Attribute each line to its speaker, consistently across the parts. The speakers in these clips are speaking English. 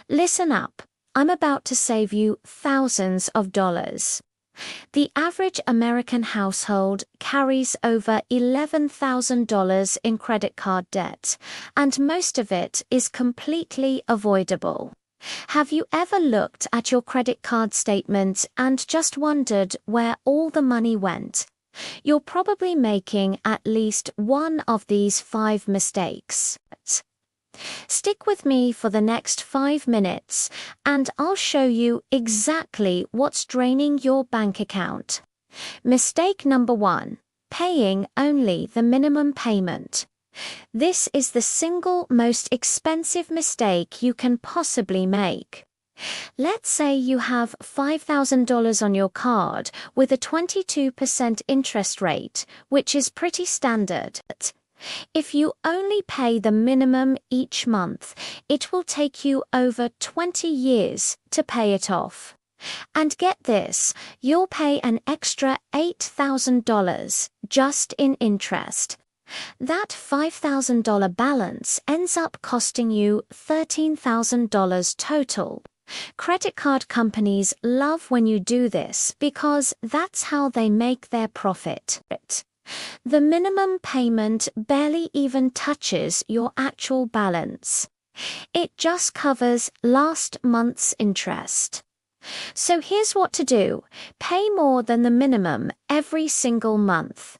Speaker 1: Listen up. I'm about to save you thousands of dollars. The average American household carries over $11,000 in credit card debt, and most of it is completely avoidable. Have you ever looked at your credit card statement and just wondered where all the money went? You're probably making at least one of these 5 mistakes. Stick with me for the next 5 minutes, and I'll show you exactly what's draining your bank account. Mistake number 1. Paying only the minimum payment. This is the single most expensive mistake you can possibly make. Let's say you have $5,000 on your card with a 22% interest rate, which is pretty standard. If you only pay the minimum each month, it will take you over 20 years to pay it off. And get this, you'll pay an extra $8,000 just in interest. That $5,000 balance ends up costing you $13,000 total. Credit card companies love when you do this because that's how they make their profit. The minimum payment barely even touches your actual balance. It just covers last month's interest. So here's what to do. Pay more than the minimum every single month.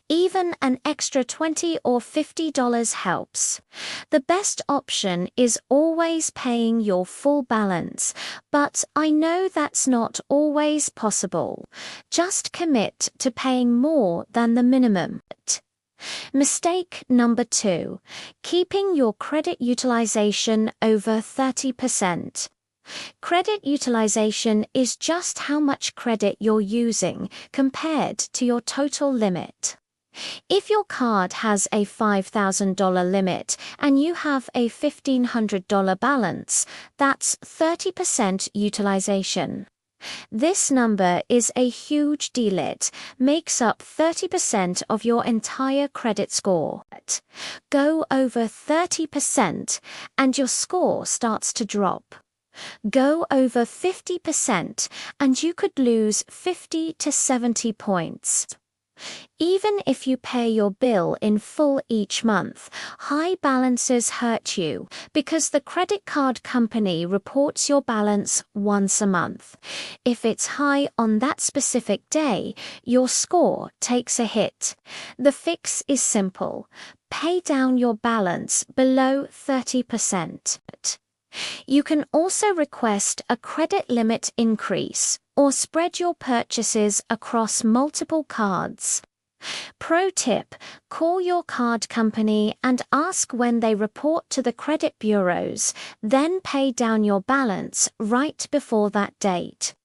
Speaker 1: Even an extra $20 or $50 helps. The best option is always paying your full balance, but I know that's not always possible. Just commit to paying more than the minimum. Mistake number 2. Keeping your credit utilization over 30%. Credit utilization is just how much credit you're using compared to your total limit. If your card has a $5,000 limit and you have a $1,500 balance, that's 30% utilization. This number is a huge deal. It makes up 30% of your entire credit score. Go over 30% and your score starts to drop. Go over 50% and you could lose 50 to 70 points. Even if you pay your bill in full each month, high balances hurt you because the credit card company reports your balance once a month. If it's high on that specific day, your score takes a hit. The fix is simple. Pay down your balance below 30%. You can also request a credit limit increase or spread your purchases across multiple cards. Pro tip: call your card company and ask when they report to the credit bureaus, then pay down your balance right before that date.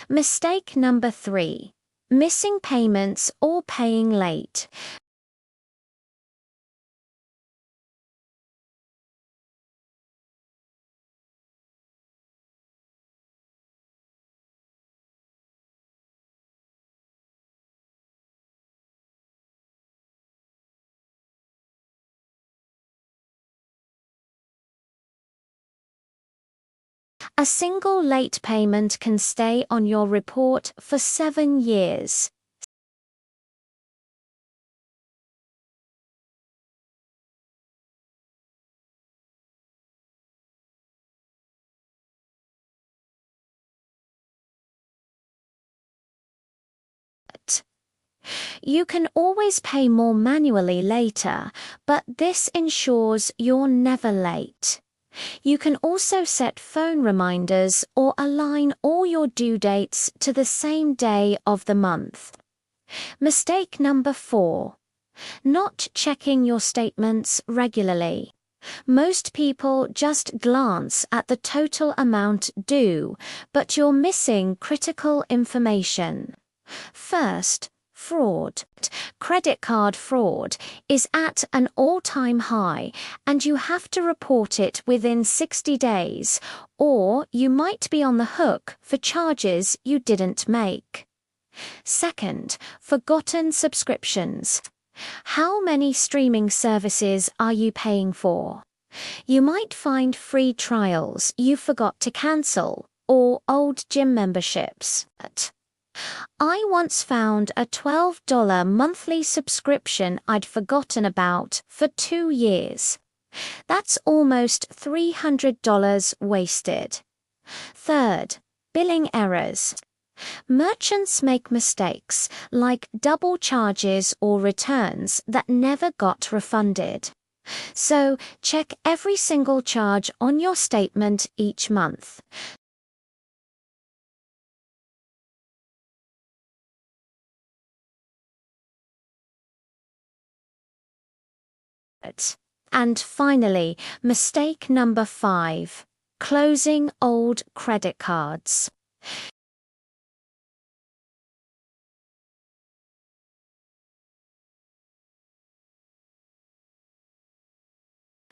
Speaker 1: Mistake number 3. Missing payments or paying late. A single late payment can stay on your report for 7 years. You can always pay more manually later, but this ensures you're never late. You can also set phone reminders or align all your due dates to the same day of the month. Mistake number 4. Not checking your statements regularly. Most people just glance at the total amount due, but you're missing critical information. First, fraud. Credit card fraud is at an all-time high, and you have to report it within 60 days, or you might be on the hook for charges you didn't make. Second, forgotten subscriptions. How many streaming services are you paying for? You might find free trials you forgot to cancel, or old gym memberships. I once found a $12 monthly subscription I'd forgotten about for 2 years. That's almost $300 wasted. Third, billing errors. Merchants make mistakes like double charges or returns that never got refunded. So check every single charge on your statement each month. And finally, mistake number 5, closing old credit cards.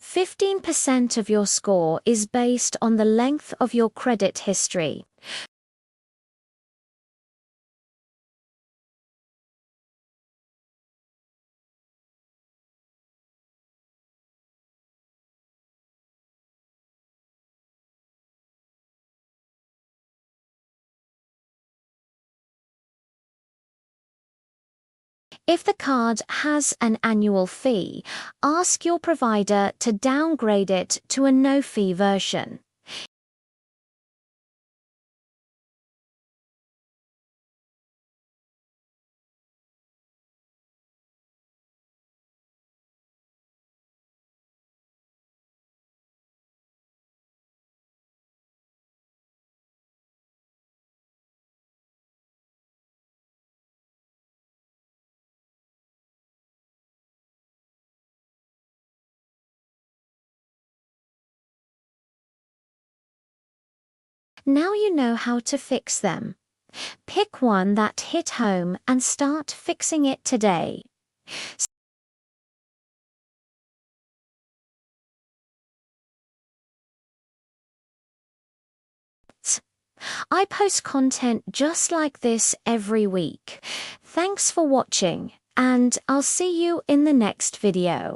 Speaker 1: 15% of your score is based on the length of your credit history. If the card has an annual fee, ask your provider to downgrade it to a no-fee version. Now you know how to fix them. Pick one that hit home and start fixing it today. I post content just like this every week. Thanks for watching, and I'll see you in the next video.